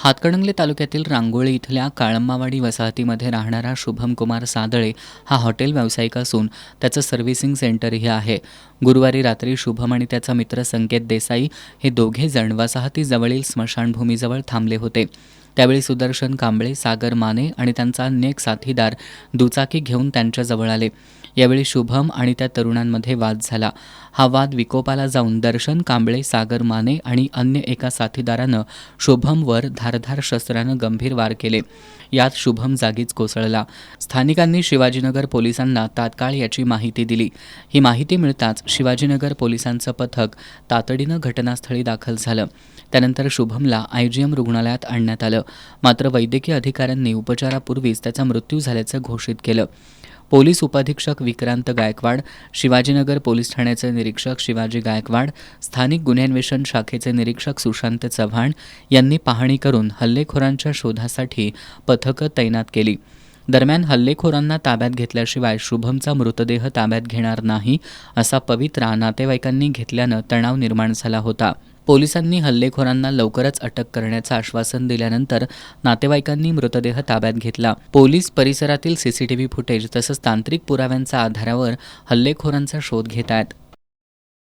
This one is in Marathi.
हातकणंगले तालुक्यातील रांगोळी इथल्या काळंबावाडी वसाहतीमध्ये राहणारा शुभम कुमार सादळे हा हॉटेल व्यावसायिक असून त्याचं सर्व्हिसिंग सेंटरही आहे. गुरुवारी रात्री शुभम आणि त्याचा मित्र संकेत देसाई हे दोघे जण वसाहतीजवळील स्मशानभूमीजवळ थांबले होते. त्यावेळी सुदर्शन कांबळे, सागर माने आणि त्यांचा अन्य एक साथीदार दुचाकी घेऊन त्यांच्याजवळ आले. यावेळी शुभम आणि त्या तरुणांमध्ये वाद झाला. हा वाद विकोपाला जाऊन दर्शन कांबळे, सागर माने आणि अन्य एका साथीदारानं शुभमवर धारधार शस्त्रानं गंभीर वार केले. यात शुभम जागीच कोसळला. स्थानिकांनी शिवाजीनगर पोलिसांना तात्काळ याची माहिती दिली. ही माहिती मिळताच शिवाजीनगर पोलिसांचं पथक तातडीनं घटनास्थळी दाखल झालं. त्यानंतर शुभमला आयजीएम रुग्णालयात आणण्यात आलं. मात्र वैद्यकीय अधिकाऱ्यांनी उपचारापूर्वीच त्याचा मृत्यू झाल्याचं घोषित केलं. पोलीस उपअधीक्षक विक्रांत गायकवाड, शिवाजीनगर पोलीस ठाण्याचे निरीक्षक शिवाजी गायकवाड, स्थानिक गुन्हेन्वेषण शाखेचे निरीक्षक सुशांत चव्हाण यांनी पाहणी करून हल्लेखोरांच्या शोधासाठी पथकं तैनात केली. दरम्यान हल्लेखोरांना ताब्यात घेतल्याशिवाय शुभमचा मृतदेह ताब्यात घेणार नाही असा पवित्रा नातेवाईकांनी घेतल्यानं तणाव निर्माण झाला होता. पोलिसांनी हल्लेखोरांना लवकरच अटक करण्याचं आश्वासन दिल्यानंतर नातेवाईकांनी मृतदेह ताब्यात घेतला. पोलीस परिसरातील सीसीटीव्ही फुटेज तसंच तांत्रिक पुराव्यांच्या आधारावर हल्लेखोरांचा शोध घेत आहेत.